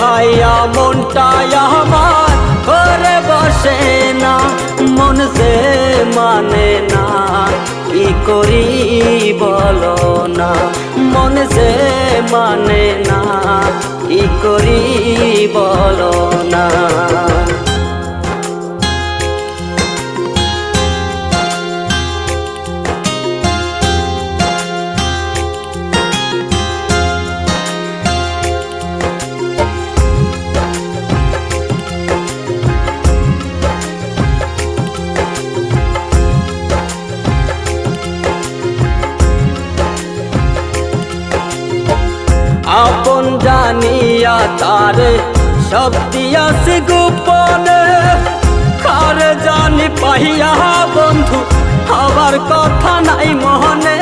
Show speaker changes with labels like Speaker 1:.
Speaker 1: হাইয়া মনটাই আমার ঘরে বসে না, মন যে মানে না, কি করি বলো না, মন যে মানে না, কি করি বলো না। আপন জানিয়া তারে সব দিয়াছি গোপনে, কার জানি পাইয়া বন্ধু আমার কথা নাই মনে।